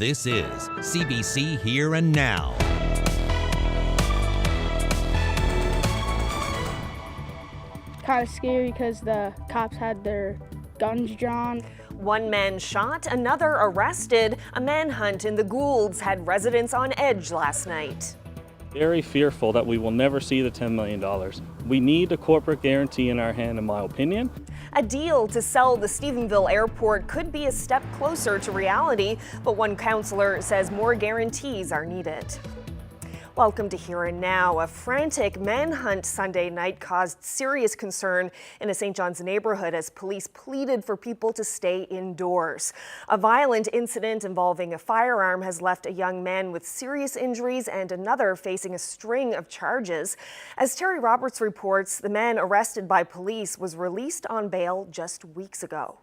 This is CBC Here and Now. Kind of scary because the cops had their guns drawn. One man shot, another arrested. A manhunt in the Goulds had residents on edge last night. Very fearful that we will never see the $10 million. We need a corporate guarantee in our hand, in my opinion. A deal to sell the Stephenville airport could be a step closer to reality, but one councillor says more guarantees are needed. Welcome to Here and Now. A frantic manhunt Sunday night caused serious concern in a St. John's neighborhood as police pleaded for people to stay indoors. A violent incident involving a firearm has left a young man with serious injuries and another facing a string of charges. As Terry Roberts reports, the man arrested by police was released on bail just weeks ago.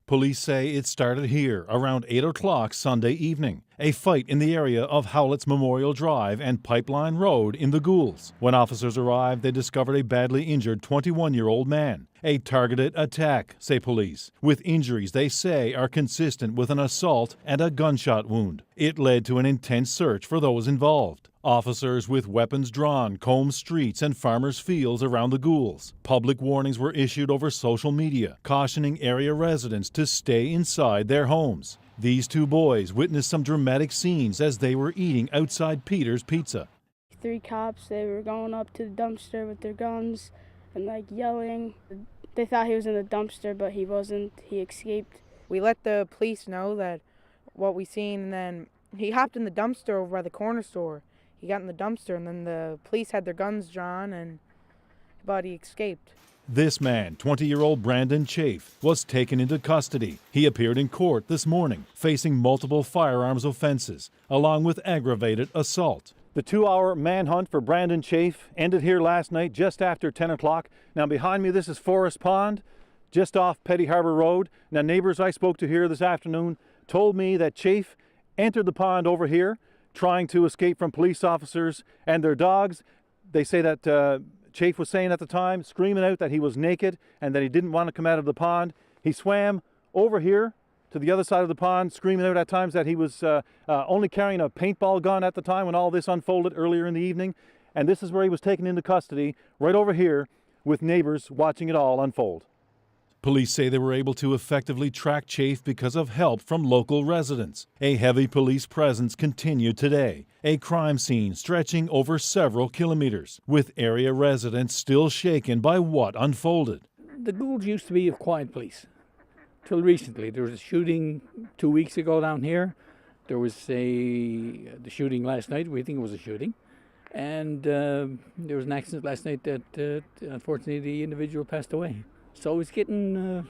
Police say it started here around 8 o'clock Sunday evening. A fight in the area of Howlett's Memorial Drive and Pipeline Road in the Goulds. When officers arrived, they discovered a badly injured 21-year-old man. A targeted attack, say police, with injuries they say are consistent with an assault and a gunshot wound. It led to an intense search for those involved. Officers with weapons drawn combed streets and farmers' fields around the Goulds. Public warnings were issued over social media, cautioning area residents to stay inside their homes. These two boys witnessed some dramatic scenes as they were eating outside Peter's Pizza. 3 cops, they were going up to the dumpster with their guns and yelling. They thought he was in the dumpster, but he wasn't. He escaped. We let the police know that what we seen, and then he hopped in the dumpster over by the corner store. He got in the dumpster, and then the police had their guns drawn, but he escaped. This man, 20-year-old Brandon Chafe, was taken into custody. He appeared in court this morning, facing multiple firearms offenses, along with aggravated assault. The 2-hour manhunt for Brandon Chafe ended here last night just after 10 o'clock. Now behind me, this is Forest Pond, just off Petty Harbor Road. Now neighbors I spoke to here this afternoon told me that Chafe entered the pond over here, trying to escape from police officers and their dogs. They say that Chafe was saying at the time, screaming out that he was naked and that he didn't want to come out of the pond. He swam over here to the other side of the pond, screaming out at times that he was only carrying a paintball gun at the time when all this unfolded earlier in the evening. And this is where he was taken into custody, right over here, with neighbors watching it all unfold. Police say they were able to effectively track Chafe because of help from local residents. A heavy police presence continued today, a crime scene stretching over several kilometers, with area residents still shaken by what unfolded. The Goulds used to be a quiet place, till recently. There was a shooting 2 weeks ago down here. There was the shooting last night. We think it was a shooting. And there was an accident last night that unfortunately the individual passed away. So he's getting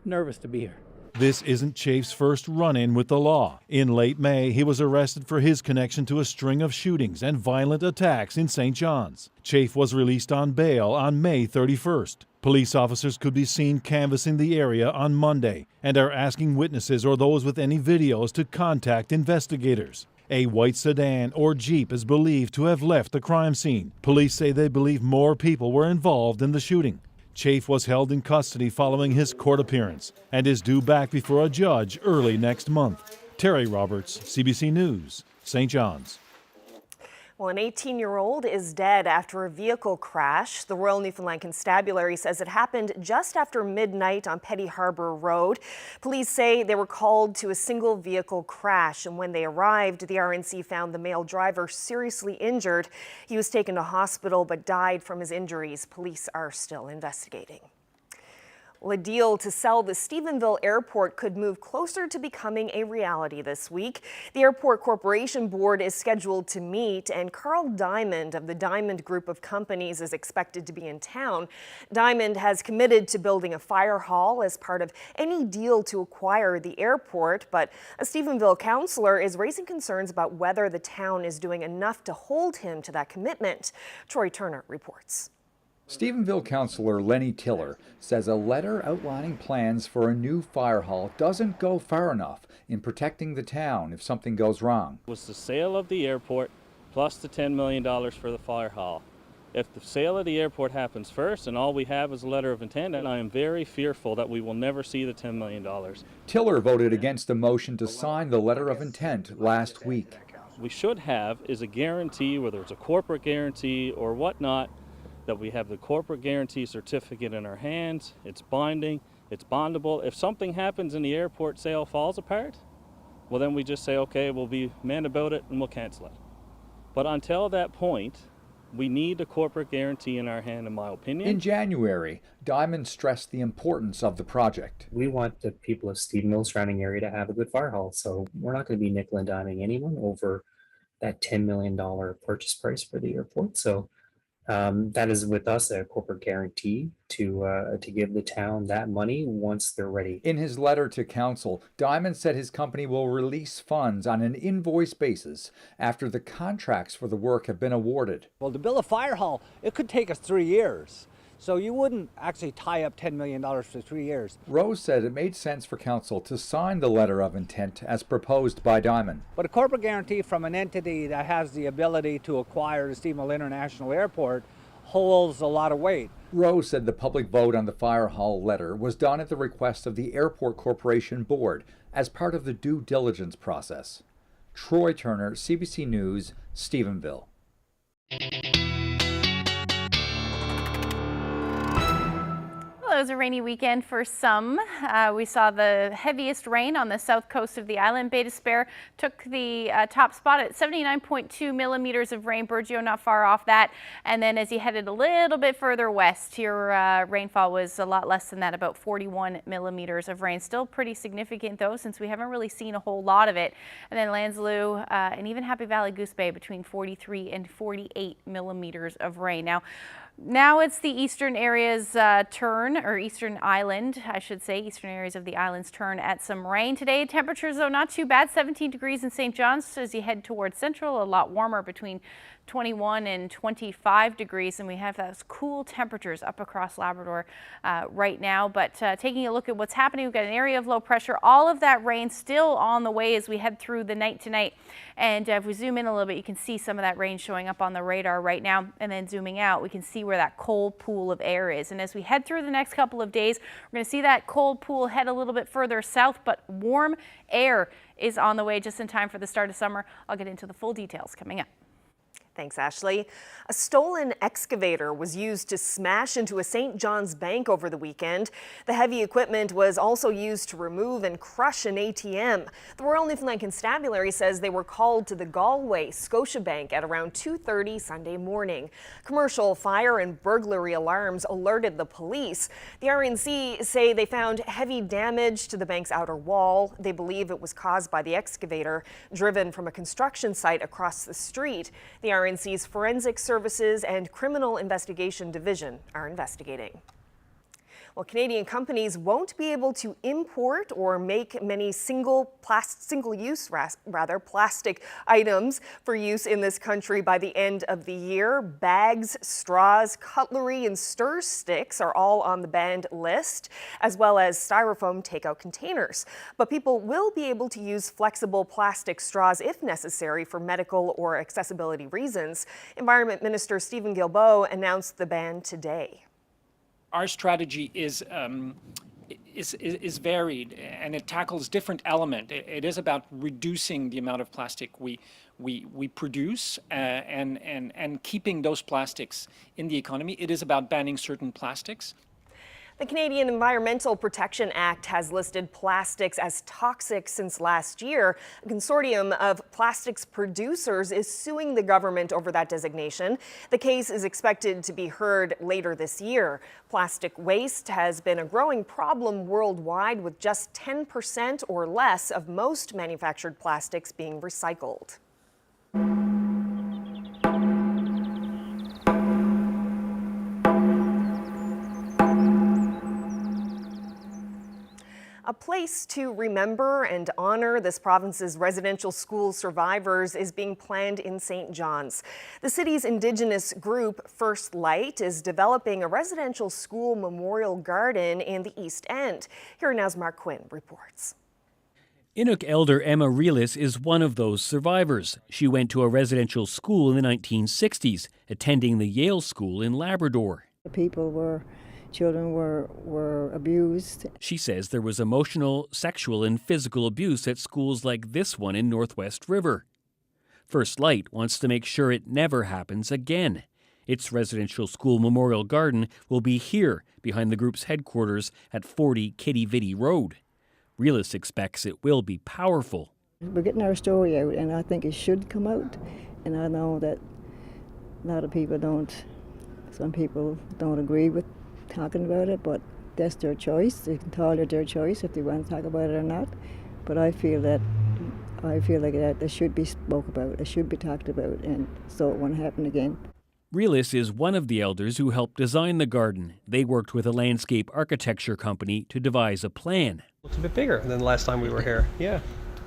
nervous to be here. This isn't Chafe's first run-in with the law. In late May, he was arrested for his connection to a string of shootings and violent attacks in St. John's. Chafe was released on bail on May 31st. Police officers could be seen canvassing the area on Monday and are asking witnesses or those with any videos to contact investigators. A white sedan or Jeep is believed to have left the crime scene. Police say they believe more people were involved in the shooting. Chafe was held in custody following his court appearance and is due back before a judge early next month. Terry Roberts, CBC News, St. John's. Well, an 18-year-old is dead after a vehicle crash. The Royal Newfoundland Constabulary says it happened just after midnight on Petty Harbor Road. Police say they were called to a single vehicle crash, and when they arrived, the RNC found the male driver seriously injured. He was taken to hospital but died from his injuries. Police are still investigating. Well, a deal to sell the Stephenville airport could move closer to becoming a reality this week. The Airport Corporation Board is scheduled to meet, and Carl Diamond of the Diamond Group of Companies is expected to be in town. Diamond has committed to building a fire hall as part of any deal to acquire the airport, but a Stephenville councillor is raising concerns about whether the town is doing enough to hold him to that commitment. Troy Turner reports. Stephenville councillor Lenny Tiller says a letter outlining plans for a new fire hall doesn't go far enough in protecting the town if something goes wrong. It was the sale of the airport plus the $10 million for the fire hall. If the sale of the airport happens first and all we have is a letter of intent, and I am very fearful that we will never see the $10 million. Tiller voted against a motion to sign the letter of intent last week. We should have is a guarantee, whether it's a corporate guarantee or whatnot, that we have the corporate guarantee certificate in our hands. It's binding, it's bondable. If something happens and the airport sale falls apart, well then we just say, okay, we'll be men about it and we'll cancel it. But until that point, we need a corporate guarantee in our hand, in my opinion. In January, Diamond stressed the importance of the project. We want the people of Stephenville surrounding area to have a good fire hall, so we're not going to be nickel and diming anyone over that $10 million purchase price for the airport. So that is with us a corporate guarantee to give the town that money once they're ready. In his letter to council, Diamond said his company will release funds on an invoice basis after the contracts for the work have been awarded. Well, to build a fire hall, it could take us 3 years. So you wouldn't actually tie up $10 million for 3 years. Rose said it made sense for council to sign the letter of intent as proposed by Diamond. But a corporate guarantee from an entity that has the ability to acquire the Stephenville International Airport holds a lot of weight. Rose said the public vote on the fire hall letter was done at the request of the Airport Corporation Board as part of the due diligence process. Troy Turner, CBC News, Stephenville. Well, it was a rainy weekend for some. We saw the heaviest rain on the south coast of the island. Bay d'Espoir took the top spot at 79.2 millimeters of rain. Burgeo not far off that. And then as you headed a little bit further west, your rainfall was a lot less than that, about 41 millimeters of rain. Still pretty significant though, since we haven't really seen a whole lot of it. And then Lansloo and even Happy Valley Goose Bay between 43 and 48 millimeters of rain. Now it's the eastern area's turn, or eastern island, I should say, eastern areas of the island's turn at some rain. Today, temperatures, though, not too bad, 17 degrees in St. John's as you head towards central, a lot warmer between 21 and 25 degrees, and we have those cool temperatures up across Labrador right now. But taking a look at what's happening, we've got an area of low pressure. All of that rain still on the way as we head through the night tonight. And if we zoom in a little bit, you can see some of that rain showing up on the radar right now. And then zooming out, we can see where that cold pool of air is. And as we head through the next couple of days, we're going to see that cold pool head a little bit further south, but warm air is on the way just in time for the start of summer. I'll get into the full details coming up. Thanks, Ashley. A stolen excavator was used to smash into a St. John's bank over the weekend. The heavy equipment was also used to remove and crush an ATM. The Royal Newfoundland Constabulary says they were called to the Galway Scotiabank at around 2:30 Sunday morning. Commercial fire and burglary alarms alerted the police. The RNC say they found heavy damage to the bank's outer wall. They believe it was caused by the excavator driven from a construction site across the street. The RNC's Forensic Services and Criminal Investigation Division are investigating. Well, Canadian companies won't be able to import or make many single-use plastic items for use in this country by the end of the year. Bags, straws, cutlery, and stir sticks are all on the banned list, as well as styrofoam takeout containers. But people will be able to use flexible plastic straws if necessary for medical or accessibility reasons. Environment Minister Stephen Guilbeault announced the ban today. Our strategy is varied, and it tackles different elements. It is about reducing the amount of plastic we produce and keeping those plastics in the economy. It is about banning certain plastics. The Canadian Environmental Protection Act has listed plastics as toxic since last year. A consortium of plastics producers is suing the government over that designation. The case is expected to be heard later this year. Plastic waste has been a growing problem worldwide, with just 10% or less of most manufactured plastics being recycled. A place to remember and honor this province's residential school survivors is being planned in St. John's. The city's Indigenous group, First Light, is developing a residential school memorial garden in the East End. Here now's Mark Quinn reports. Inuk elder Emma Reelis is one of those survivors. She went to a residential school in the 1960s, attending the Yale School in Labrador. Children were abused. She says there was emotional, sexual, and physical abuse at schools like this one in Northwest River. First Light wants to make sure it never happens again. Its residential school memorial garden will be here, behind the group's headquarters at 40 Kitty Vitty Road. Reelis expects it will be powerful. We're getting our story out, and I think it should come out. And I know that a lot of people some people don't agree with talking about it, but that's their choice. They can call it their choice if they want to talk about it or not. But I feel like that it should be spoke about, it should be talked about, and so it won't happen again. Reelis is one of the elders who helped design the garden. They worked with a landscape architecture company to devise a plan. It's a bit bigger than the last time we were here, yeah.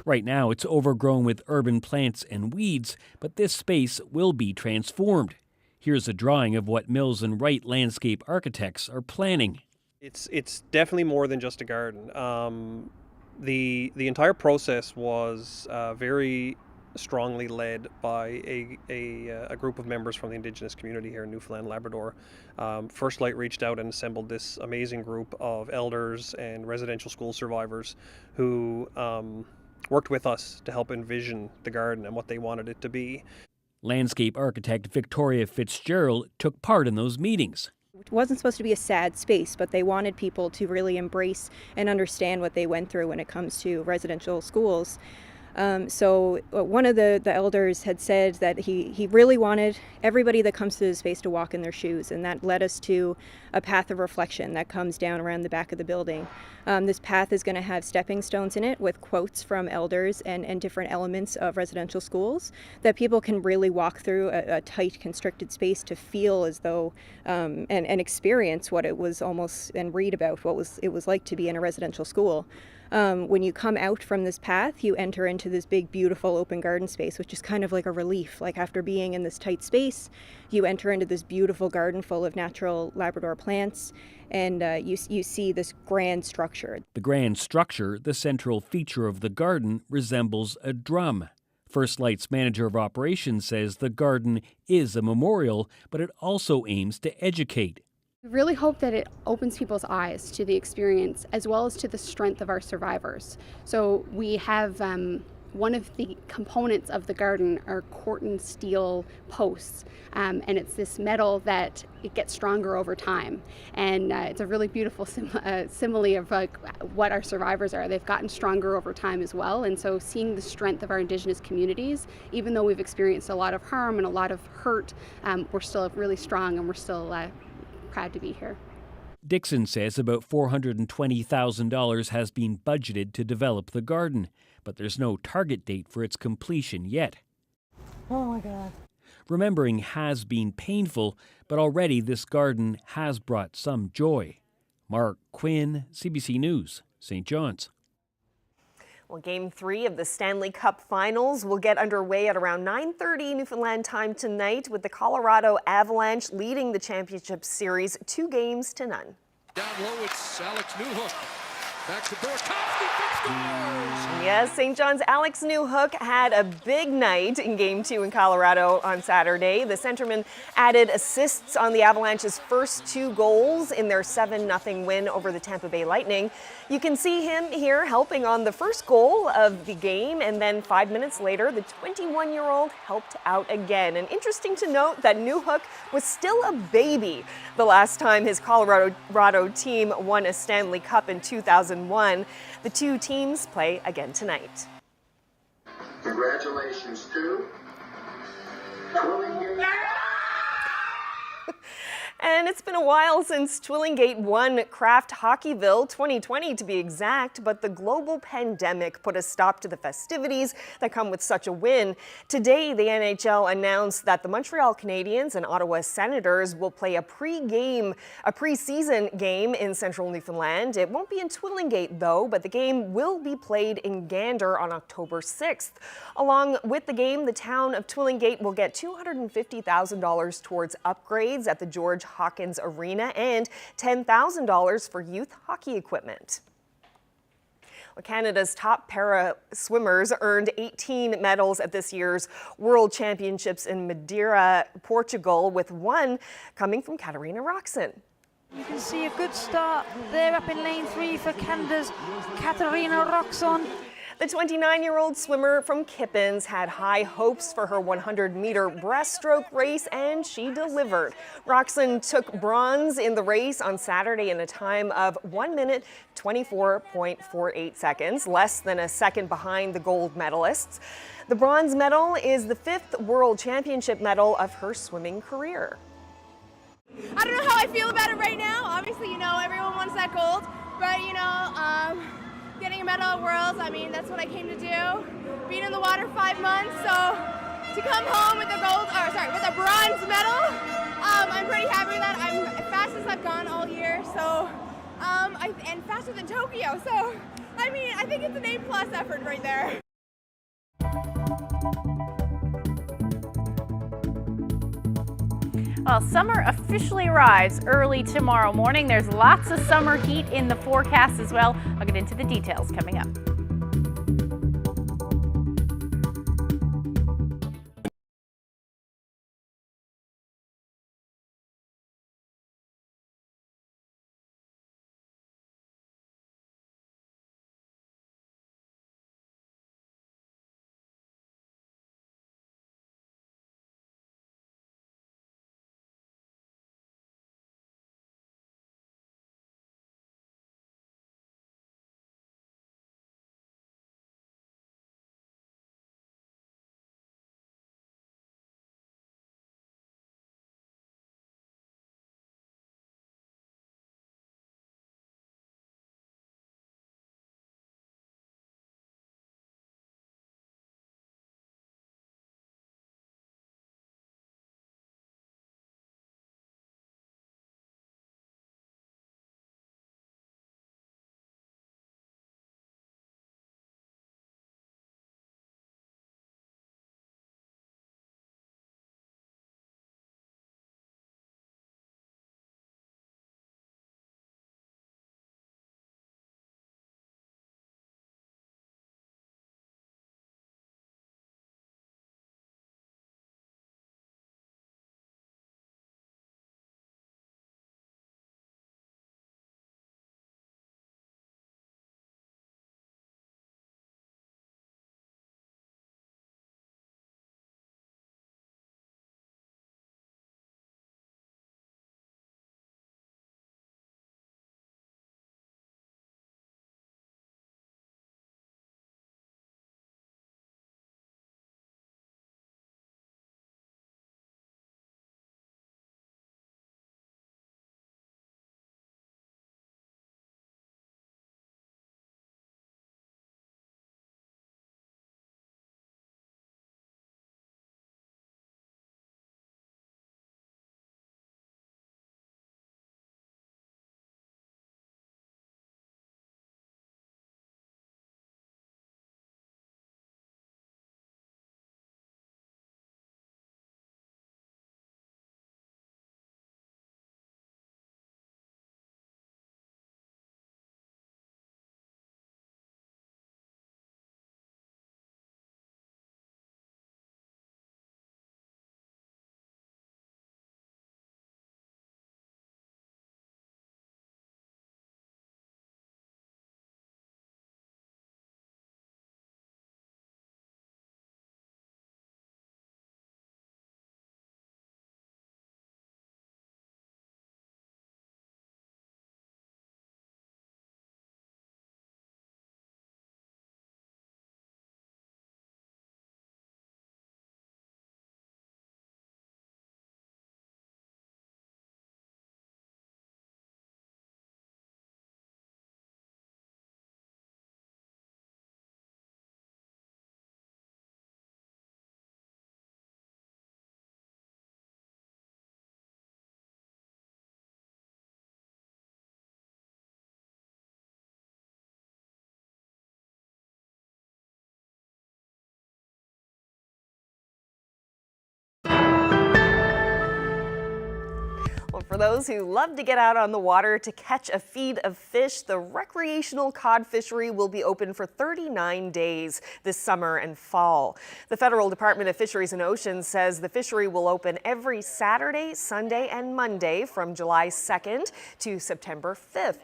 Right now, it's overgrown with urban plants and weeds, but this space will be transformed. Here's a drawing of what Mills and Wright landscape architects are planning. It's definitely more than just a garden. The entire process was very strongly led by a group of members from the Indigenous community here in Newfoundland and Labrador. First Light reached out and assembled this amazing group of elders and residential school survivors who worked with us to help envision the garden and what they wanted it to be. Landscape architect Victoria Fitzgerald took part in those meetings. It wasn't supposed to be a sad space, but they wanted people to really embrace and understand what they went through when it comes to residential schools. So one of the elders had said that he really wanted everybody that comes to the space to walk in their shoes, and that led us to a path of reflection that comes down around the back of the building. This path is going to have stepping stones in it with quotes from elders and different elements of residential schools that people can really walk through a tight, constricted space to feel as though and experience what it was almost, and read about what it was like to be in a residential school. When you come out from this path, you enter into this big, beautiful open garden space, which is kind of like a relief. Like after being in this tight space, you enter into this beautiful garden full of natural Labrador plants, and you see this grand structure. The grand structure, the central feature of the garden, resembles a drum. First Light's manager of operations says the garden is a memorial, but it also aims to educate. We really hope that it opens people's eyes to the experience as well as to the strength of our survivors. So we have one of the components of the garden are corten steel posts, and it's this metal that it gets stronger over time. And it's a really beautiful simile of what our survivors are. They've gotten stronger over time as well. And so seeing the strength of our Indigenous communities, even though we've experienced a lot of harm and a lot of hurt, we're still really strong, and we're still proud to be here. Dixon says about $420,000 has been budgeted to develop the garden, but there's no target date for its completion yet. Oh my God. Remembering has been painful, but already this garden has brought some joy. Mark Quinn, CBC News, St. John's. Well, Game 3 of the Stanley Cup Finals will get underway at around 9:30 Newfoundland time tonight, with the Colorado Avalanche leading the championship series 2-0. Down low, it's Alex Newhook. Back to Burakovsky, scores! Yes, St. John's Alex Newhook had a big night in Game 2 in Colorado on Saturday. The centerman added assists on the Avalanche's first 2 goals in their 7-0 win over the Tampa Bay Lightning. You can see him here helping on the first goal of the game, and then 5 minutes later, the 21-year-old helped out again. And interesting to note that Newhook was still a baby the last time his Colorado team won a Stanley Cup in 2001. The two teams play again tonight. Congratulations to Twillingate. And it's been a while since Twillingate won Kraft Hockeyville 2020 to be exact, but the global pandemic put a stop to the festivities that come with such a win. Today, the NHL announced that the Montreal Canadiens and Ottawa Senators will play a preseason game in central Newfoundland. It won't be in Twillingate though, but the game will be played in Gander on October 6th. Along with the game, the town of Twillingate will get $250,000 towards upgrades at the George Hawkins Arena and $10,000 for youth hockey equipment. Well, Canada's top para swimmers earned 18 medals at this year's World Championships in Madeira, Portugal, with one coming from Katarina Roxon. You can see a good start there up in lane 3 for Canada's Katarina Roxon. The 29-year-old swimmer from Kippens had high hopes for her 100-meter breaststroke race, and she delivered. Roxon took bronze in the race on Saturday in a time of 1 minute 24.48 seconds, less than a second behind the gold medalists. The bronze medal is the 5th World Championship medal of her swimming career. I don't know how I feel about it right now. Obviously, you know, everyone wants that gold, but you know, getting a medal at Worlds, I mean, that's what I came to do. Being in the water 5 months, so to come home with with a bronze medal, I'm pretty happy with that. I'm as fast as I've gone all year, so, and faster than Tokyo, so, I mean, I think it's an A+ effort right there. Well, summer officially arrives early tomorrow morning. There's lots of summer heat in the forecast as well. I'll get into the details coming up. Well, for those who love to get out on the water to catch a feed of fish, the Recreational Cod Fishery will be open for 39 days this summer and fall. The Federal Department of Fisheries and Oceans says the fishery will open every Saturday, Sunday, and Monday from July 2nd to September 5th.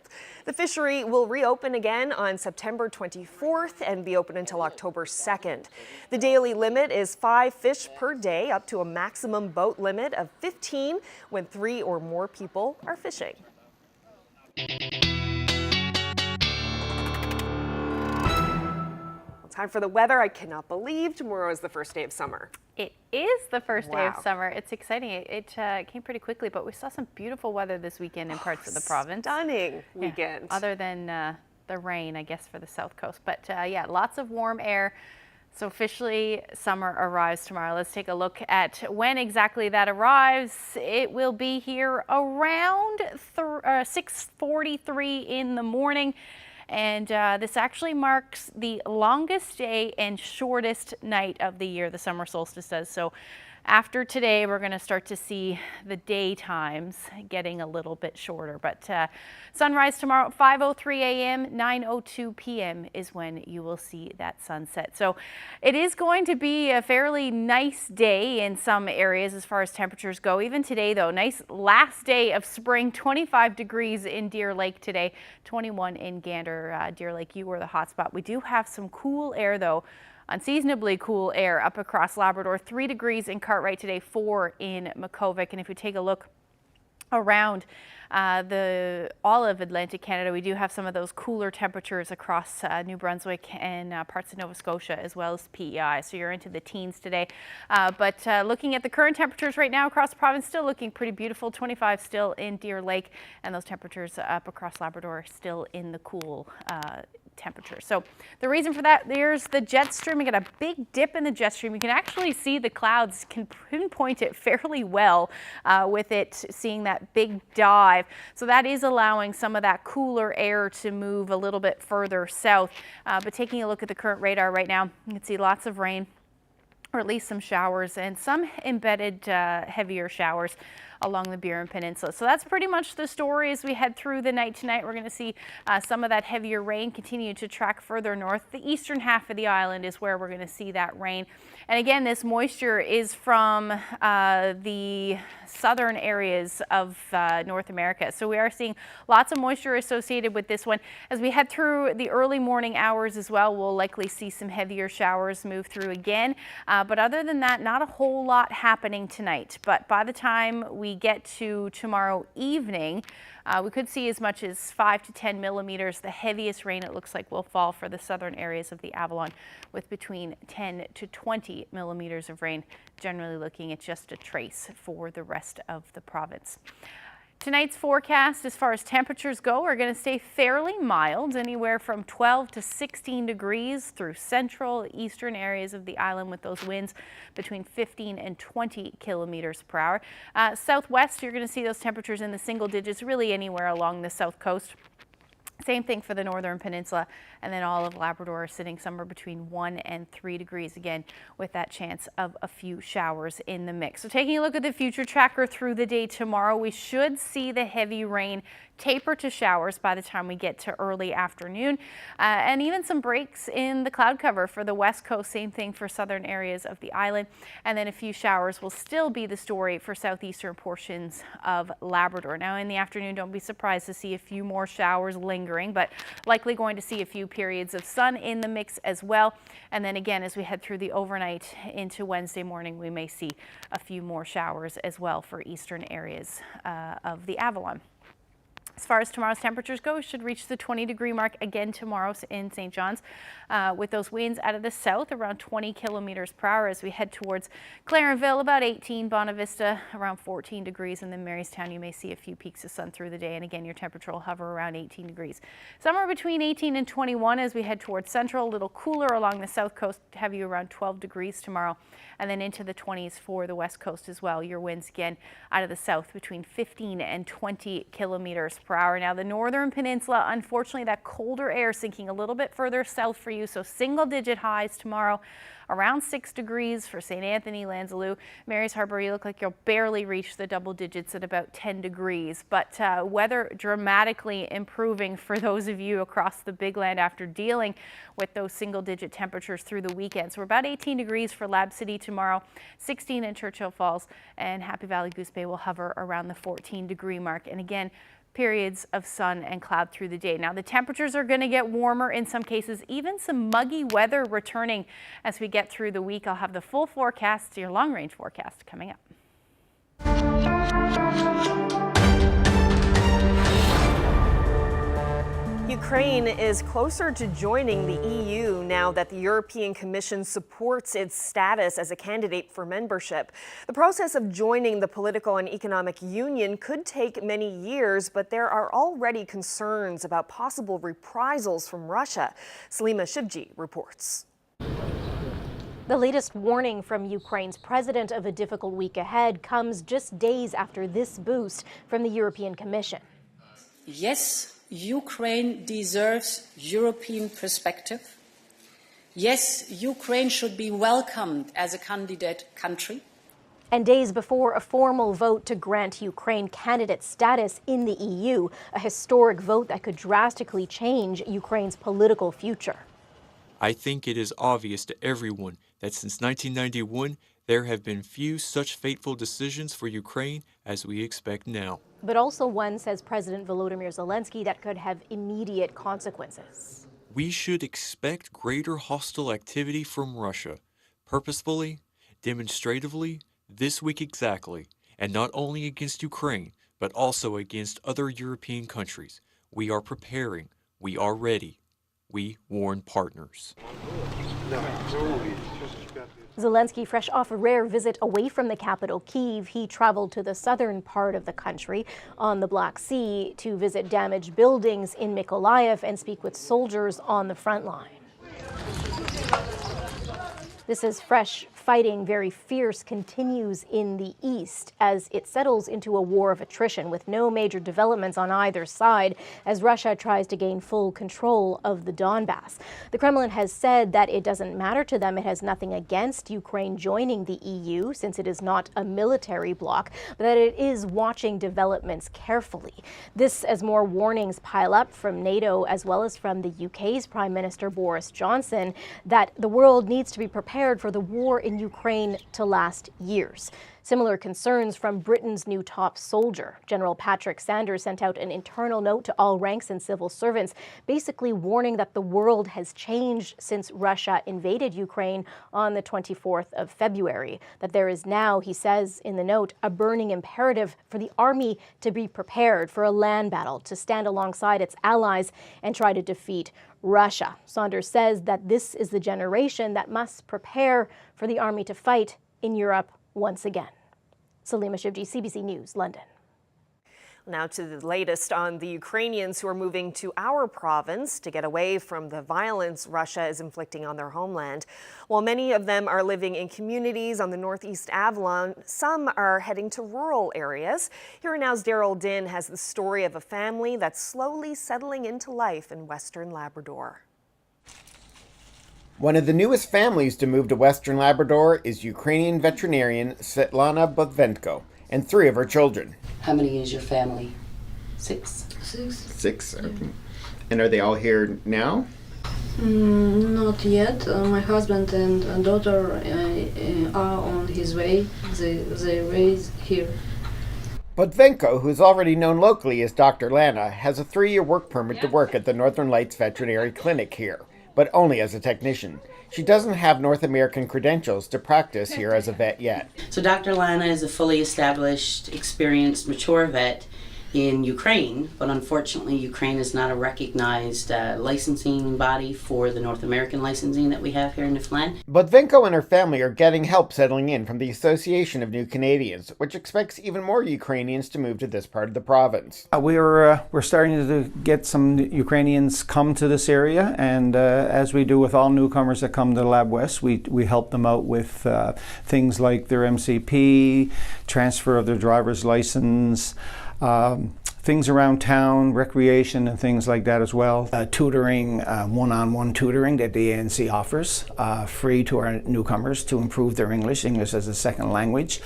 The fishery will reopen again on September 24th and be open until October 2nd. The daily limit is 5 fish per day, up to a maximum boat limit of 15 when 3 or more people are fishing. Time for the weather. I cannot believe tomorrow is the first day of summer. It is the first day of Wow. summer. It's exciting. It came pretty quickly, but we saw some beautiful weather this weekend in parts of the province. Stunning weekend. Yeah, other than the rain, I guess, for the south coast. But yeah, lots of warm air. So officially, summer arrives tomorrow. Let's take a look at when exactly that arrives. It will be here around 6:43 in the morning. And this actually marks the longest day and shortest night of the year, the summer solstice does. So after today, we're going to start to see the daytimes getting a little bit shorter. But sunrise tomorrow at 5:03 a.m., 9:02 p.m. is when you will see that sunset. So it is going to be a fairly nice day in some areas as far as temperatures go. Even today, though, nice last day of spring, 25 degrees in Deer Lake today, 21 in Gander. Deer Lake, you were the hot spot. We do have some cool air, though. Unseasonably cool air up across Labrador, 3 degrees in Cartwright today, 4 in Makovic. And if we take a look around all of Atlantic Canada, we do have some of those cooler temperatures across New Brunswick and parts of Nova Scotia, as well as PEI. So you're into the teens today. But looking at the current temperatures right now across the province, still looking pretty beautiful. 25 still in Deer Lake, and those temperatures up across Labrador still in the cool temperature. So the reason for that, there's the jet stream. We got a big dip in the jet stream. You can actually see the clouds, can pinpoint it fairly well with it seeing that big dive. So that is allowing some of that cooler air to move a little bit further south. But taking a look at the current radar right now, you can see lots of rain, or at least some showers, and some embedded heavier showers along the Burin Peninsula. So that's pretty much the story as we head through the night tonight. We're going to see some of that heavier rain continue to track further north. The eastern half of the island is where we're going to see that rain. And again, this moisture is from the southern areas of North America. So we are seeing lots of moisture associated with this one. As we head through the early morning hours as well, we'll likely see some heavier showers move through again. But other than that, not a whole lot happening tonight. But by the time we get to tomorrow evening, we could see as much as 5 to 10 millimeters. The heaviest rain, it looks like, will fall for the southern areas of the Avalon, with between 10 to 20 millimeters of rain, generally looking at just a trace for the rest of the province. Tonight's forecast, as far as temperatures go, are going to stay fairly mild, anywhere from 12 to 16 degrees through central, eastern areas of the island, with those winds between 15 and 20 kilometers per hour. Southwest, you're going to see those temperatures in the single digits, really anywhere along the south coast. Same thing for the northern peninsula, and then all of Labrador sitting somewhere between 1 and 3 degrees, again, with that chance of a few showers in the mix. So taking a look at the future tracker through the day tomorrow, we should see the heavy rain taper to showers by the time we get to early afternoon, and even some breaks in the cloud cover for the west coast. Same thing for southern areas of the island, and then a few showers will still be the story for southeastern portions of Labrador. Now in the afternoon, don't be surprised to see a few more showers lingering, but likely going to see a few periods of sun in the mix as well. And then again, as we head through the overnight into Wednesday morning, we may see a few more showers as well for eastern areas of the Avalon. As far as tomorrow's temperatures go, we should reach the 20-degree mark again tomorrow in St. John's, with those winds out of the south around 20 kilometers per hour as we head towards Clarenville, about 18, Bonavista around 14 degrees, and then Marystown you may see a few peaks of sun through the day, and again your temperature will hover around 18 degrees. Somewhere between 18 and 21 as we head towards central, a little cooler along the south coast, have you around 12 degrees tomorrow, and then into the 20s for the west coast as well. Your winds again out of the south between 15 and 20 kilometers per hour. Now, the northern peninsula, unfortunately, that colder air sinking a little bit further south for you, so single-digit highs tomorrow. Around 6 degrees for St. Anthony, Lanzaloo, Mary's Harbor. You look like you'll barely reach the double digits at about 10 degrees. But weather dramatically improving for those of you across the Big Land after dealing with those single-digit temperatures through the weekend. So we're about 18 degrees for Lab City tomorrow, 16 in Churchill Falls, and Happy Valley Goose Bay will hover around the 14-degree mark. And again, periods of sun and cloud through the day. Now, the temperatures are going to get warmer in some cases, even some muggy weather returning as we get through the week. I'll have the full forecast, your long-range forecast, coming up. Ukraine is closer to joining the EU now that the European Commission supports its status as a candidate for membership. The process of joining the political and economic union could take many years, but there are already concerns about possible reprisals from Russia. Salima Shivji reports. The latest warning from Ukraine's president of a difficult week ahead comes just days after this boost from the European Commission. Yes, Ukraine deserves European perspective. Yes, Ukraine should be welcomed as a candidate country. And days before a formal vote to grant Ukraine candidate status in the EU, a historic vote that could drastically change Ukraine's political future. I think it is obvious to everyone that since 1991, there have been few such fateful decisions for Ukraine as we expect now. But also one, says President Volodymyr Zelensky, that could have immediate consequences. We should expect greater hostile activity from Russia, purposefully, demonstratively, this week exactly, and not only against Ukraine, but also against other European countries. We are preparing. We are ready. We warn partners. Zelensky, fresh off a rare visit away from the capital, Kyiv, he traveled to the southern part of the country on the Black Sea to visit damaged buildings in Mykolaiv and speak with soldiers on the front line. This is fresh fighting, very fierce, continues in the east as it settles into a war of attrition with no major developments on either side as Russia tries to gain full control of the Donbass. The Kremlin has said that it doesn't matter to them. It has nothing against Ukraine joining the EU since it is not a military bloc, but that it is watching developments carefully. This as more warnings pile up from NATO as well as from the UK's Prime Minister Boris Johnson that the world needs to be prepared for the war in Ukraine to last years. Similar concerns from Britain's new top soldier. General Patrick Sanders sent out an internal note to all ranks and civil servants, basically warning that the world has changed since Russia invaded Ukraine on the 24th of February. That there is now, he says in the note, a burning imperative for the army to be prepared for a land battle, to stand alongside its allies and try to defeat Russia. Saunders says that this is the generation that must prepare for the army to fight in Europe once again. Salima Shivji, CBC News, London. Now to the latest on the Ukrainians who are moving to our province to get away from the violence Russia is inflicting on their homeland. While many of them are living in communities on the Northeast Avalon, some are heading to rural areas. Here Now's Daryl Din has the story of a family that's slowly settling into life in Western Labrador. One of the newest families to move to Western Labrador is Ukrainian veterinarian Svetlana Botvenko and 3 of her children. How many is your family? 6. 6? Okay. And are they all here now? Not yet. My husband and daughter are on his way. They raise here. Botvenko, who is already known locally as Dr. Lana, has a 3-year work permit to work at the Northern Lights Veterinary Clinic here, but only as a technician. She doesn't have North American credentials to practice here as a vet yet. So Dr. Lana is a fully established, experienced, mature vet in Ukraine, but unfortunately Ukraine is not a recognized licensing body for the North American licensing that we have here in Newfoundland. Botvenko and her family are getting help settling in from the Association of New Canadians, which expects even more Ukrainians to move to this part of the province. We're starting to get some Ukrainians come to this area, and as we do with all newcomers that come to Lab West, we help them out with things like their MCP, transfer of their driver's license, things around town, recreation and things like that as well. Tutoring, one-on-one tutoring that the ANC offers, free to our newcomers to improve their English as a second language.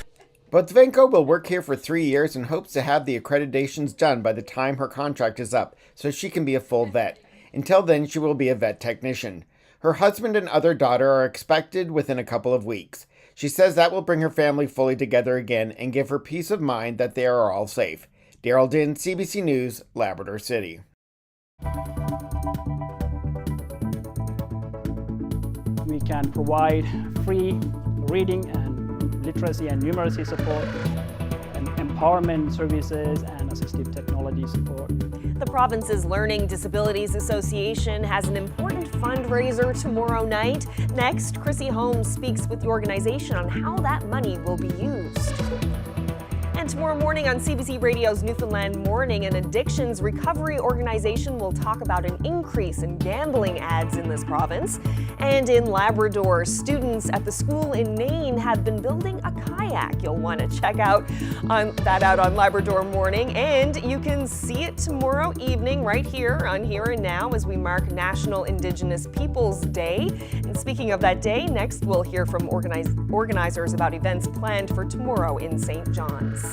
Botvinko will work here for 3 years and hopes to have the accreditations done by the time her contract is up so she can be a full vet. Until then, she will be a vet technician. Her husband and other daughter are expected within a couple of weeks. She says that will bring her family fully together again and give her peace of mind that they are all safe. Daryl Din, CBC News, Labrador City. We can provide free reading and literacy and numeracy support, and empowerment services and assistive technology support. The province's Learning Disabilities Association has an important fundraiser tomorrow night. Next, Chrissy Holmes speaks with the organization on how that money will be used. And tomorrow morning on CBC Radio's Newfoundland Morning, an addictions recovery organization will talk about an increase in gambling ads in this province. And in Labrador, students at the school in Nain have been building a kayak. You'll want to check out on Labrador Morning, and you can see it tomorrow evening right here on Here and Now as we mark National Indigenous Peoples Day. And speaking of that day, next we'll hear from organizers about events planned for tomorrow in St. John's.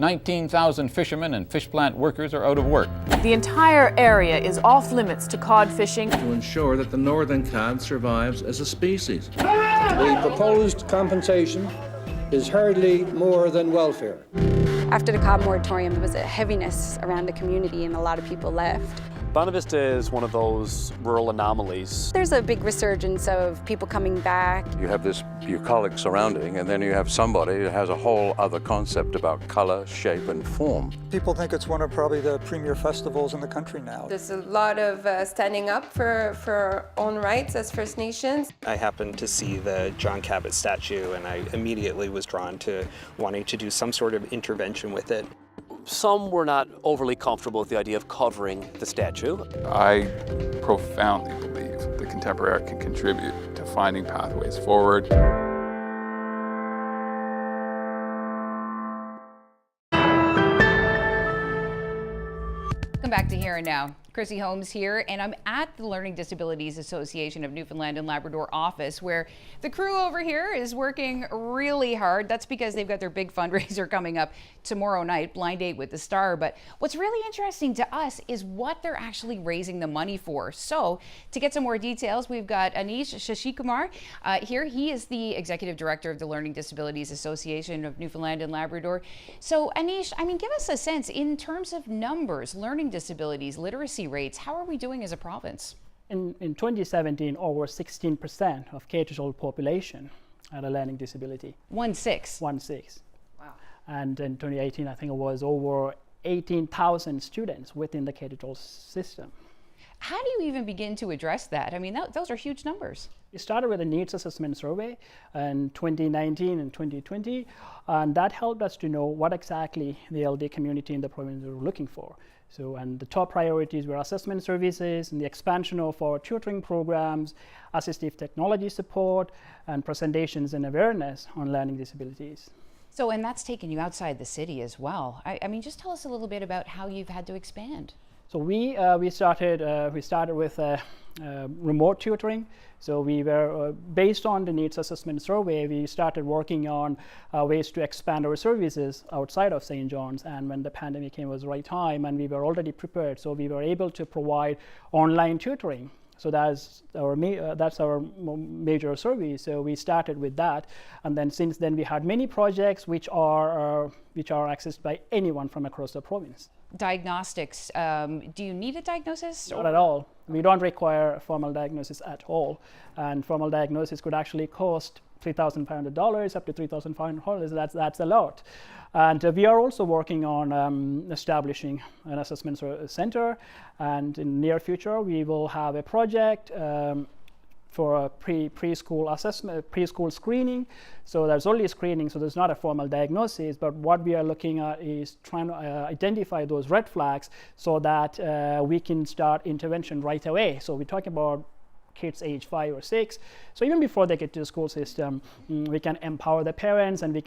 19,000 fishermen and fish plant workers are out of work. The entire area is off limits to cod fishing to ensure that the northern cod survives as a species. The proposed compensation is hardly more than welfare. After the cod moratorium, there was a heaviness around the community and a lot of people left. Bonavista is one of those rural anomalies. There's a big resurgence of people coming back. You have this bucolic surrounding, and then you have somebody that has a whole other concept about color, shape, and form. People think it's one of probably the premier festivals in the country now. There's a lot of standing up for our own rights as First Nations. I happened to see the John Cabot statue, and I immediately was drawn to wanting to do some sort of intervention with it. Some were not overly comfortable with the idea of covering the statue. I profoundly believe the contemporary art can contribute to finding pathways forward. Welcome back to Here and Now. Chrissy Holmes here, and I'm at the Learning Disabilities Association of Newfoundland and Labrador office, where the crew over here is working really hard. That's because they've got their big fundraiser coming up tomorrow night, Blind Date with the Star. But what's really interesting to us is what they're actually raising the money for. So to get some more details, we've got Anish Shashikumar here. He is the Executive Director of the Learning Disabilities Association of Newfoundland and Labrador. So Anish, give us a sense in terms of numbers, learning disabilities, literacy rates, how are we doing as a province? In 2017, over 16% of K-12 population had a learning disability. 1/6? 1/6. Wow. And in 2018, I think it was over 18,000 students within the K-12 system. How do you even begin to address that? Those are huge numbers. We started with a needs assessment survey in 2019 and 2020, and that helped us to know what exactly the LD community in the province were looking for. And the top priorities were assessment services and the expansion of our tutoring programs, assistive technology support, and presentations and awareness on learning disabilities. And that's taken you outside the city as well. Just tell us a little bit about how you've had to expand. So we started with remote tutoring. So we were based on the needs assessment survey. We started working on ways to expand our services outside of St. John's. And when the pandemic came, it was the right time, and we were already prepared. So we were able to provide online tutoring. So that's our major service. So we started with that, and then since then we had many projects which are accessed by anyone from across the province. Diagnostics. Do you need a diagnosis? Not at all. We don't require formal diagnosis at all, and formal diagnosis could actually cost $3,500 up to $3,500. That's a lot. And we are also working on establishing an assessment center, and in the near future we will have a project for a preschool assessment, preschool screening. So there's only screening, so there's not a formal diagnosis, but what we are looking at is trying to identify those red flags so that we can start intervention right away. So we're talking about kids age 5 or 6. So even before they get to the school system, we can empower the parents, and we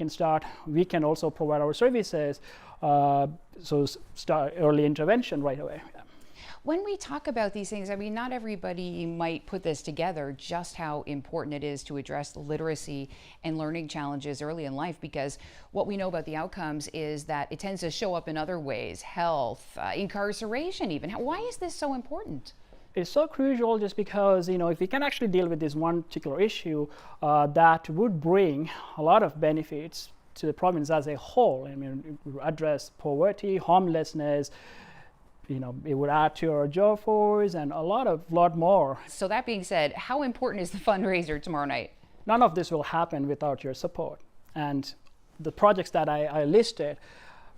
can also provide our services, so start early intervention right away. Yeah. When we talk about these things, not everybody might put this together, just how important it is to address literacy and learning challenges early in life, because what we know about the outcomes is that it tends to show up in other ways, health, incarceration even. Why is this so important? It's so crucial just because, if we can actually deal with this one particular issue, that would bring a lot of benefits to the province as a whole. It would address poverty, homelessness, it would add to our job force and a lot more. So that being said, how important is the fundraiser tomorrow night? None of this will happen without your support. And the projects that I listed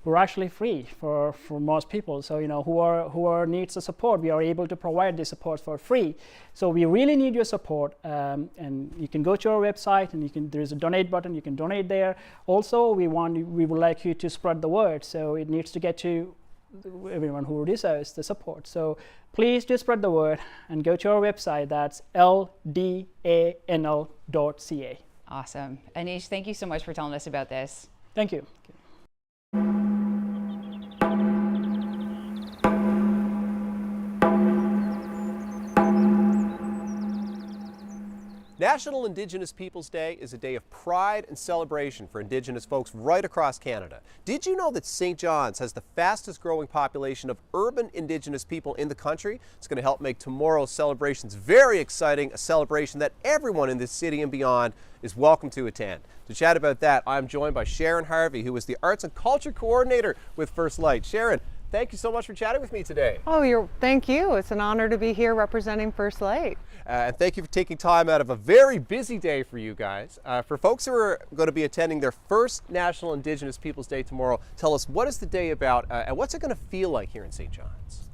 were actually free for most people. So who needs the support, we are able to provide the support for free. So we really need your support, and you can go to our website, and there is a donate button. You can donate there. Also, we would like you to spread the word. So it needs to get to everyone who deserves the support. So please just spread the word and go to our website. That's ldanl.ca. Awesome. Anish, thank you so much for telling us about this. Thank you. National Indigenous Peoples Day is a day of pride and celebration for Indigenous folks right across Canada. Did you know that St. John's has the fastest growing population of urban Indigenous people in the country? It's going to help make tomorrow's celebrations very exciting, a celebration that everyone in this city and beyond is welcome to attend. To chat about that, I'm joined by Sharon Harvey, who is the Arts and Culture Coordinator with First Light. Sharon, thank you so much for chatting with me today. Oh, thank you. It's an honor to be here representing First Light. And thank you for taking time out of a very busy day for you guys. For folks who are going to be attending their first National Indigenous Peoples Day tomorrow, tell us, what is the day about and what's it going to feel like here in St. John's?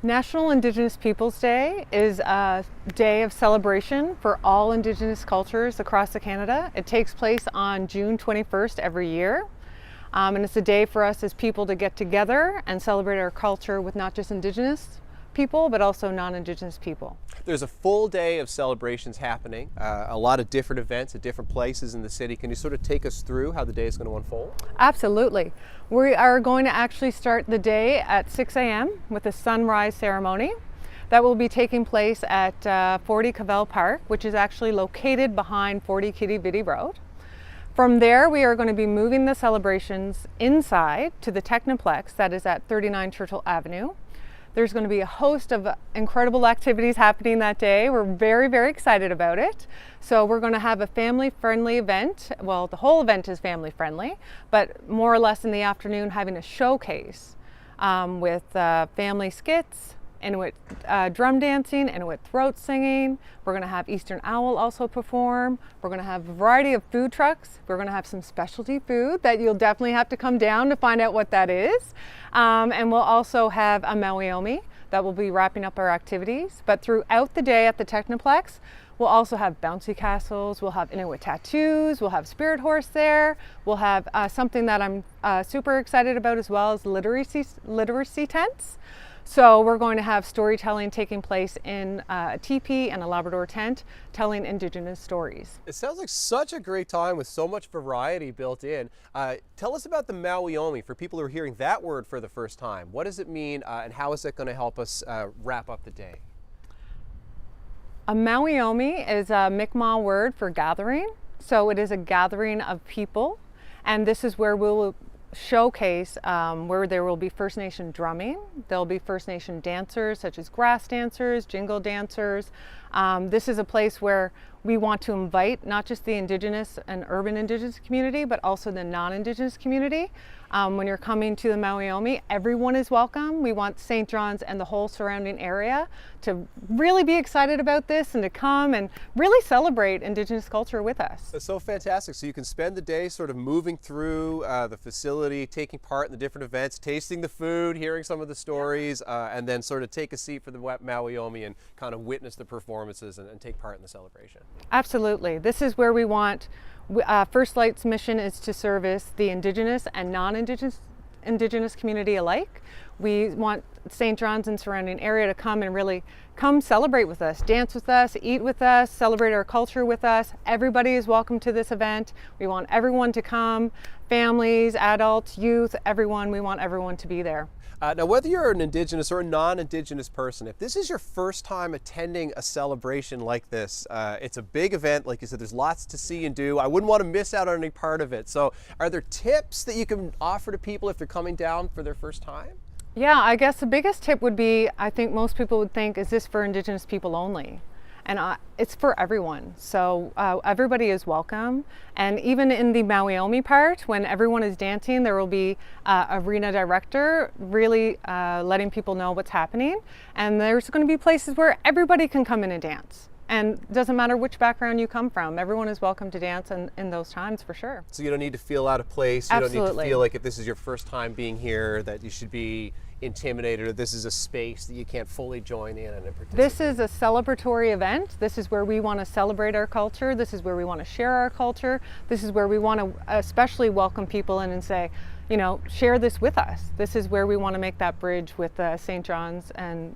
National Indigenous Peoples Day is a day of celebration for all Indigenous cultures across Canada. It takes place on June 21st every year. And it's a day for us as people to get together and celebrate our culture with not just Indigenous people, but also non-Indigenous people. There's a full day of celebrations happening, a lot of different events at different places in the city. Can you sort of take us through how the day is going to unfold? Absolutely. We are going to actually start the day at 6 a.m. with a sunrise ceremony. That will be taking place at 40 Cavell Park, which is actually located behind 40 Kitty Vitty Road. From there, we are going to be moving the celebrations inside to the Technoplex that is at 39 Churchill Avenue. There's going to be a host of incredible activities happening that day. We're very, very excited about it. So we're going to have a family-friendly event. Well, the whole event is family-friendly, but more or less in the afternoon having a showcase with family skits, Inuit drum dancing, Inuit throat singing. We're going to have Eastern Owl also perform. We're going to have a variety of food trucks. We're going to have some specialty food that you'll definitely have to come down to find out what that is. And we'll also have a Maui that will be wrapping up our activities. But throughout the day at the Technoplex, we'll also have bouncy castles, we'll have Inuit tattoos, we'll have spirit horse there, we'll have something that I'm super excited about as well as literacy tents. So we're going to have storytelling taking place in a teepee and a Labrador tent, telling Indigenous stories. It sounds like such a great time with so much variety built in. Tell us about the Maui for people who are hearing that word for the first time. What does it mean and how is it going to help us wrap up the day? A Maui is a Mi'kmaq word for gathering. So it is a gathering of people, and this is where we'll showcase where there will be First Nation drumming. There'll be First Nation dancers such as grass dancers, jingle dancers. This is a place where we want to invite not just the Indigenous and urban Indigenous community, but also the non-Indigenous community. When you're coming to the Maui, everyone is welcome. We want St. John's and the whole surrounding area to really be excited about this and to come and really celebrate Indigenous culture with us. That's so fantastic. So you can spend the day sort of moving through the facility, taking part in the different events, tasting the food, hearing some of the stories, and then sort of take a seat for the Maui and kind of witness the performances and take part in the celebration. Absolutely. This is where we want First Light's mission is to service the Indigenous and non-Indigenous community alike. We want St. John's and surrounding area to come and really come celebrate with us, dance with us, eat with us, celebrate our culture with us. Everybody is welcome to this event. We want everyone to come, families, adults, youth, everyone. We want everyone to be there. Now, whether you're an Indigenous or a non-Indigenous person, if this is your first time attending a celebration like this, it's a big event. Like you said, there's lots to see and do. I wouldn't want to miss out on any part of it. So are there tips that you can offer to people if they're coming down for their first time? Yeah, I guess the biggest tip would be, I think most people would think, is this for Indigenous people only? And it's for everyone. So everybody is welcome. And even in the Maui part, when everyone is dancing, there will be arena director really letting people know what's happening. And there's going to be places where everybody can come in and dance. And it doesn't matter which background you come from. Everyone is welcome to dance in those times for sure. So you don't need to feel out of place. You Absolutely. Don't need to feel like if this is your first time being here that you should be intimidated or this is a space that you can't fully join in and participate. This is a celebratory event. This is where we want to celebrate our culture. This is where we want to share our culture. This is where we want to especially welcome people in and say, you know, share this with us. This is where we want to make that bridge with St. John's and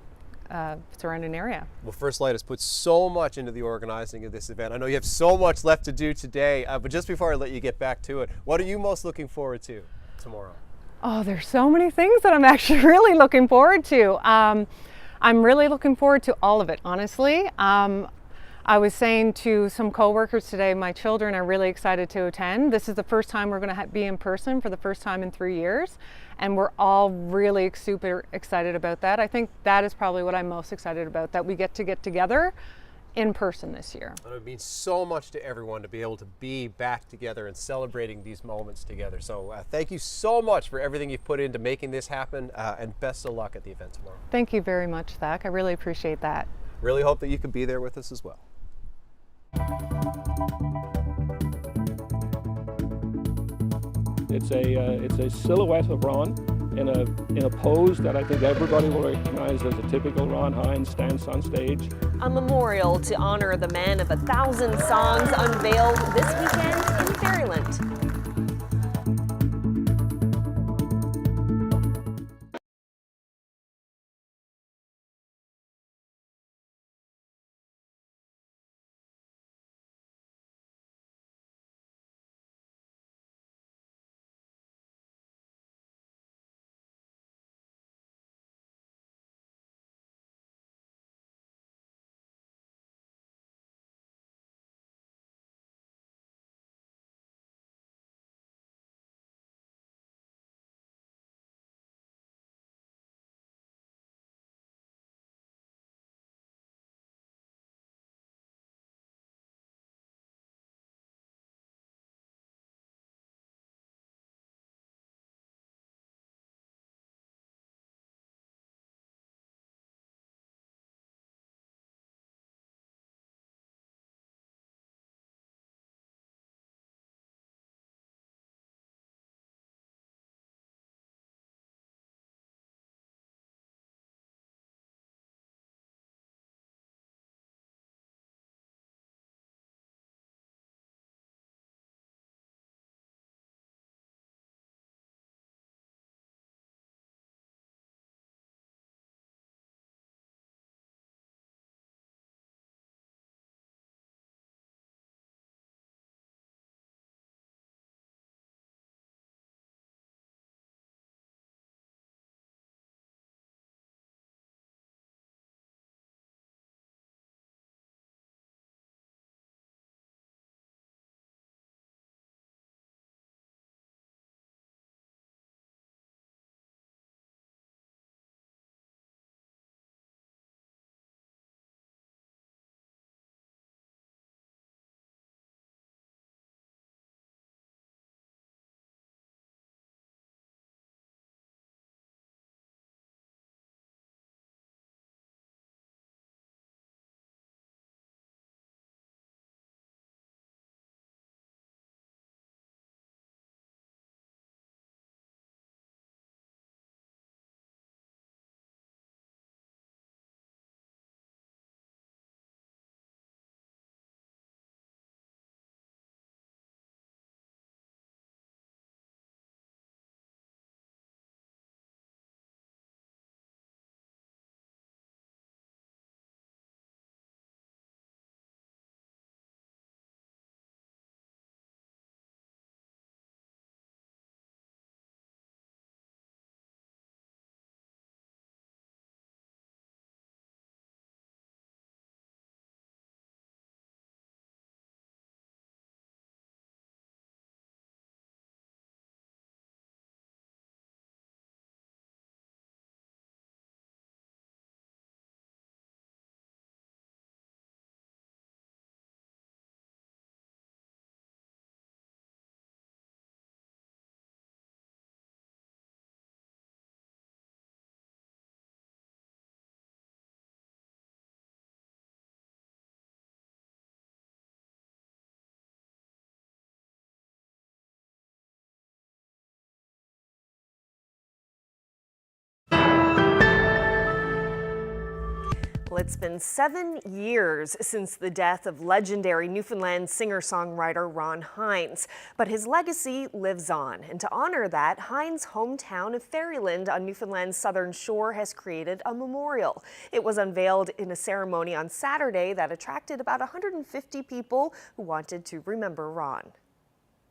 surrounding area. Well, First Light has put so much into the organizing of this event. I know you have so much left to do today, but just before I let you get back to it, what are you most looking forward to tomorrow? Oh, there's so many things that I'm actually really looking forward to. I'm really looking forward to all of it, honestly. I was saying to some coworkers today, my children are really excited to attend. This is the first time we're going to be in person for the first time in 3 years, and we're all really super excited about that. I think that is probably what I'm most excited about, that we get together in person this year. It would mean so much to everyone to be able to be back together and celebrating these moments together. So thank you so much for everything you've put into making this happen, and best of luck at the event tomorrow. Thank you very much, Zach. I really appreciate that. Really hope that you can be there with us as well. It's a silhouette of Ron in a pose that I think everybody will recognize as a typical Ron Hines stance on stage. A memorial to honor the man of 1,000 songs unveiled this weekend in Fairyland. Well, it's been 7 years since the death of legendary Newfoundland singer-songwriter Ron Hines, but his legacy lives on. And to honor that, Hines' hometown of Fairyland on Newfoundland's southern shore has created a memorial. It was unveiled in a ceremony on Saturday that attracted about 150 people who wanted to remember Ron.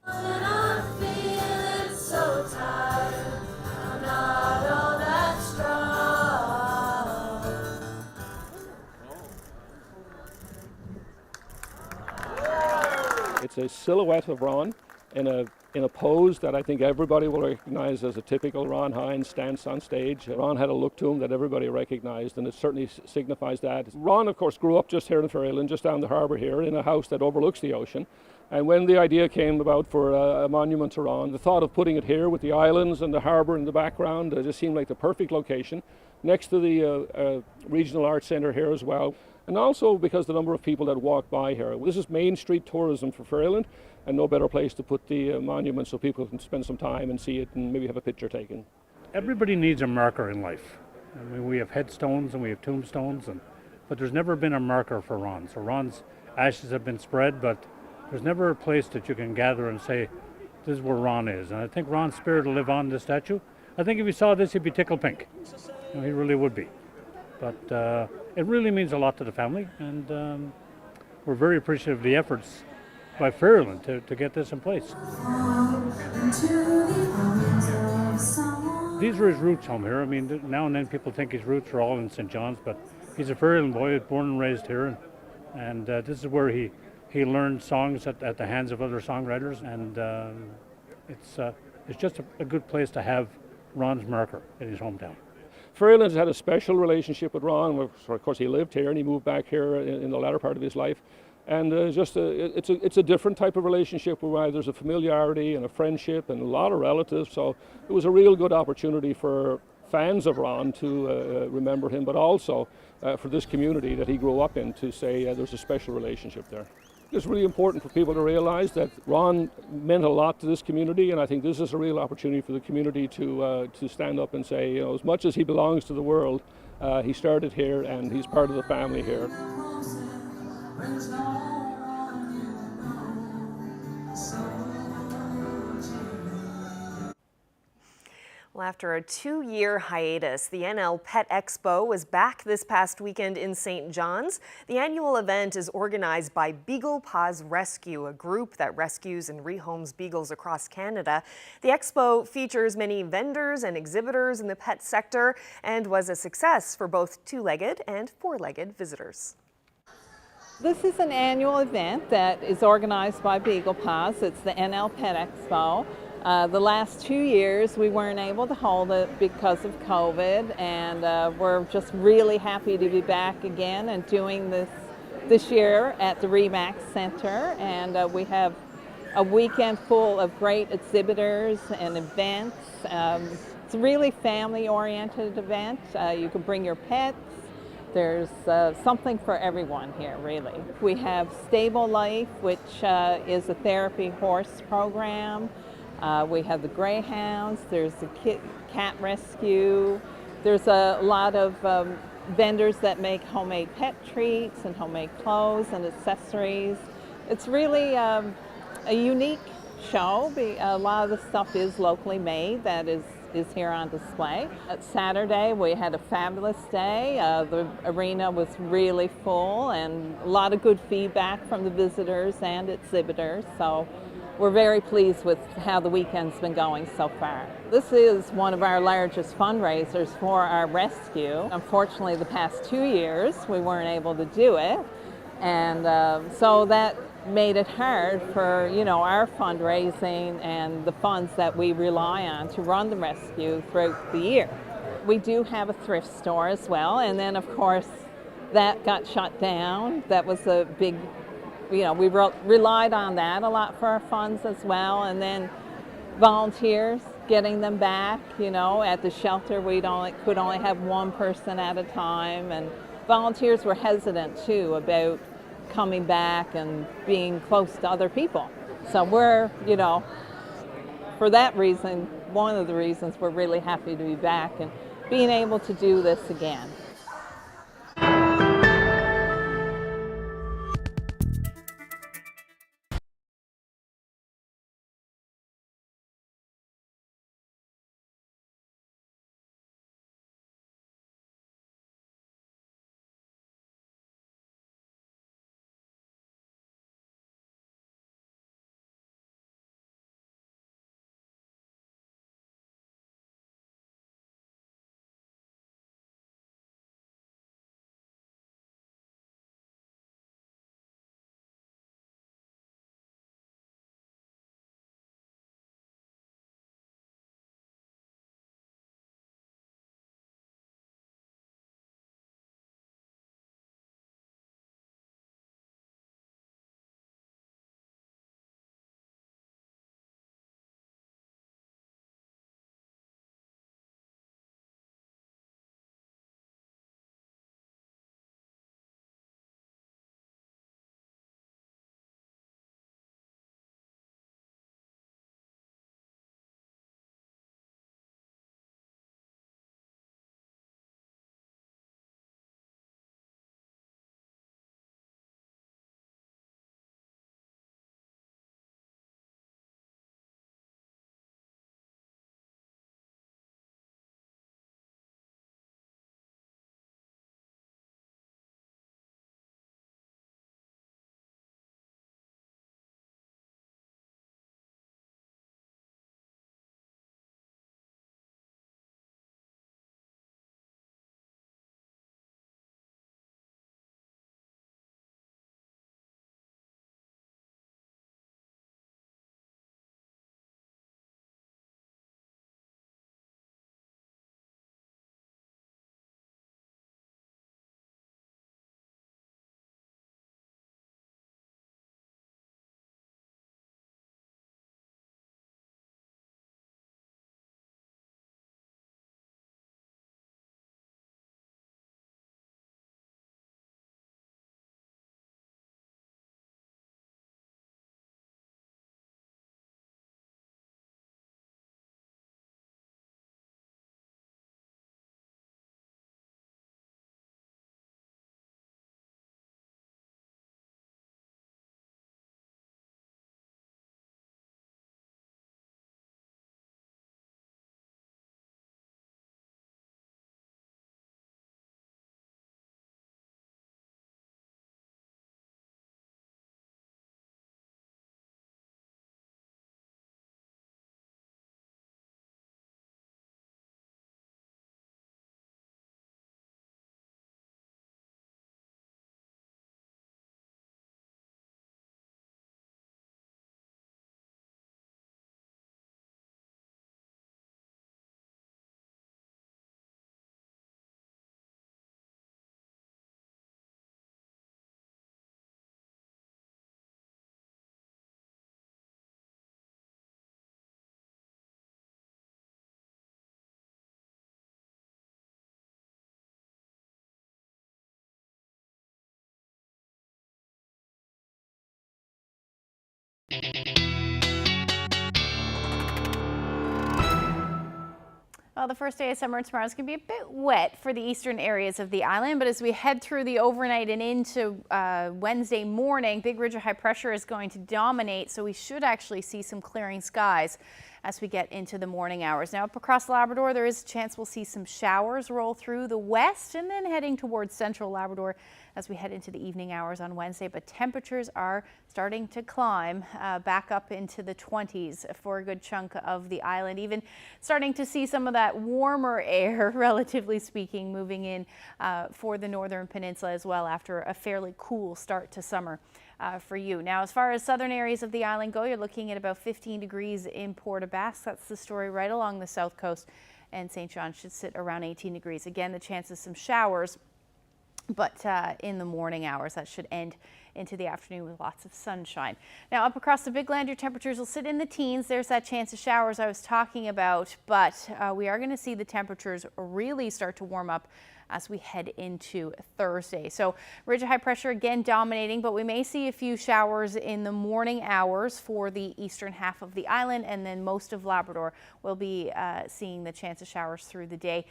I'm feeling so tired, I'm not all that strong. it's a silhouette of Ron in a pose that I think everybody will recognize as a typical Ron Hines stance on stage. Ron had a look to him that everybody recognized, and it certainly signifies that. Ron, of course, grew up just here in Fairland, just down the harbour here, in a house that overlooks the ocean. And when the idea came about for a monument to Ron, the thought of putting it here with the islands and the harbour in the background just seemed like the perfect location, next to the Regional Arts Centre here as well. And also because the number of people that walk by here. This is Main Street tourism for Fairland, and no better place to put the monument so people can spend some time and see it and maybe have a picture taken. Everybody needs a marker in life. I mean, we have headstones and we have tombstones, but there's never been a marker for Ron. So Ron's ashes have been spread, but there's never a place that you can gather and say, this is where Ron is. And I think Ron's spirit will live on in this statue. I think if he saw this, he'd be tickled pink. You know, he really would be. But it really means a lot to the family, and we're very appreciative of the efforts by Fairland to get this in place. These are his roots home here. I mean, now and then people think his roots are all in St. John's, but he's a Fairland boy, born and raised here, and this is where he learned songs at the hands of other songwriters, and it's just a good place to have Ron's marker in his hometown. Fairland's had a special relationship with Ron. Of course, he lived here and he moved back here in the latter part of his life. And it's a different type of relationship where there's a familiarity and a friendship and a lot of relatives. So it was a real good opportunity for fans of Ron to remember him, but also for this community that he grew up in to say there's a special relationship there. It's really important for people to realize that Ron meant a lot to this community, and I think this is a real opportunity for the community to stand up and say, you know, as much as he belongs to the world, he started here and he's part of the family here. Well, after a 2-year hiatus, the NL Pet Expo was back this past weekend in St. John's. The annual event is organized by Beagle Paws Rescue, a group that rescues and rehomes beagles across Canada. The expo features many vendors and exhibitors in the pet sector and was a success for both two-legged and four-legged visitors. This is an annual event that is organized by Beagle Paws. It's the NL Pet Expo. The last 2 years we weren't able to hold it because of COVID, and we're just really happy to be back again and doing this year at the RE/MAX Center. And we have a weekend full of great exhibitors and events. It's a really family-oriented event. You can bring your pets. There's something for everyone here, really. We have Stable Life, which is a therapy horse program. We have the greyhounds, there's the cat rescue. There's a lot of vendors that make homemade pet treats and homemade clothes and accessories. It's really a unique show. A lot of the stuff is locally made that is here on display. Saturday we had a fabulous day. The arena was really full and a lot of good feedback from the visitors and exhibitors. So we're very pleased with how the weekend's been going so far. This is one of our largest fundraisers for our rescue. Unfortunately, the past 2 years we weren't able to do it, and so that made it hard for our fundraising and the funds that we rely on to run the rescue throughout the year. We do have a thrift store as well, and then of course that got shut down. That was a big, we relied on that a lot for our funds as well, and then volunteers, getting them back. At the shelter we could only have one person at a time, and volunteers were hesitant too about coming back and being close to other people. So we're, for that reason, one of the reasons we're really happy to be back and being able to do this again. Well, the first day of summer tomorrow is going to be a bit wet for the eastern areas of the island, but as we head through the overnight and into Wednesday morning, big ridge of high pressure is going to dominate, so we should actually see some clearing skies as we get into the morning hours. Now up across Labrador, there is a chance we'll see some showers roll through the west and then heading towards central Labrador as we head into the evening hours on Wednesday, but temperatures are starting to climb back up into the 20s for a good chunk of the island, even starting to see some of that warmer air, relatively speaking, moving in for the northern peninsula as well after a fairly cool start to summer. For you. Now, as far as southern areas of the island go, you're looking at about 15 degrees in Port aux Basques. That's the story right along the south coast, and St. John should sit around 18 degrees. Again, the chance of some showers, but in the morning hours, that should end into the afternoon with lots of sunshine. Now, up across the Big Land, your temperatures will sit in the teens. There's that chance of showers I was talking about, but we are going to see the temperatures really start to warm up as we head into Thursday. So ridge of high pressure again dominating, but we may see a few showers in the morning hours for the eastern half of the island, and then most of Labrador will be seeing the chance of showers through the day.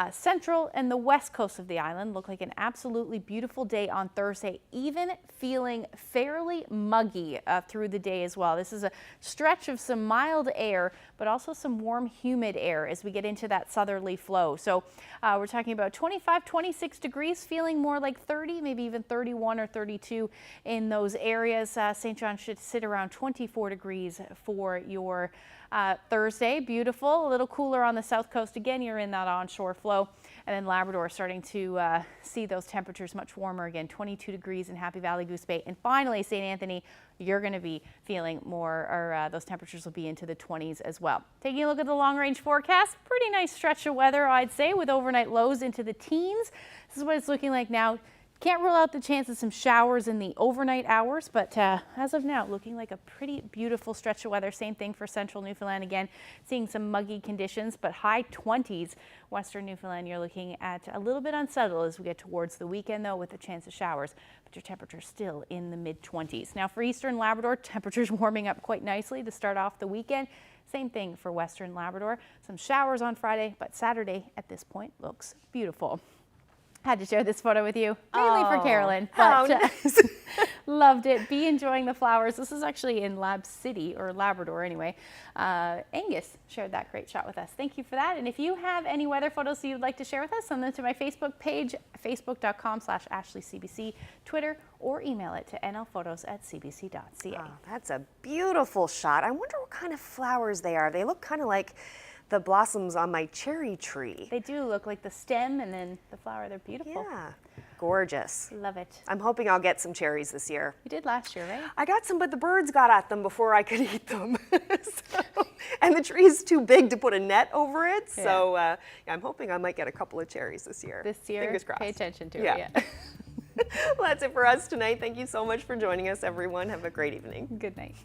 Central and the west coast of the island look like an absolutely beautiful day on Thursday, even feeling fairly muggy through the day as well. This is a stretch of some mild air, but also some warm, humid air as we get into that southerly flow. So we're talking about 25, 26 degrees, feeling more like 30, maybe even 31 or 32 in those areas. St. John should sit around 24 degrees for your Thursday. Beautiful, a little cooler on the south coast. Again, you're in that onshore flow. And then Labrador starting to see those temperatures much warmer again, 22 degrees in Happy Valley, Goose Bay. And finally, St. Anthony, you're going to be feeling more, or those temperatures will be into the 20s as well. Taking a look at the long range forecast, pretty nice stretch of weather, I'd say, with overnight lows into the teens. This is what it's looking like now. Can't rule out the chance of some showers in the overnight hours, but as of now, looking like a pretty beautiful stretch of weather. Same thing for central Newfoundland. Again, seeing some muggy conditions, but high 20s. Western Newfoundland, you're looking at a little bit unsettled as we get towards the weekend, though, with a chance of showers, but your temperature's still in the mid-20s. Now, for eastern Labrador, temperatures warming up quite nicely to start off the weekend. Same thing for western Labrador. Some showers on Friday, but Saturday at this point looks beautiful. Had to share this photo with you, mainly for Carolyn, but nice. loved it. Be enjoying the flowers. This is actually in Lab City, or Labrador anyway. Angus shared that great shot with us. Thank you for that. And if you have any weather photos you'd like to share with us, send them to my Facebook page, facebook.com/AshleyCBC, Twitter, or email it to nlphotos@cbc.ca. Oh, that's a beautiful shot. I wonder what kind of flowers they are. They look kind of like the blossoms on my cherry tree. They do look like the stem and then the flower. They're beautiful. Yeah, gorgeous. Love it. I'm hoping I'll get some cherries this year. You did last year, right? I got some, but the birds got at them before I could eat them. And the tree is too big to put a net over it. Yeah. So yeah, I'm hoping I might get a couple of cherries this year. This year? Fingers crossed. Pay attention to it, yeah. Well, that's it for us tonight. Thank you so much for joining us, everyone. Have a great evening. Good night.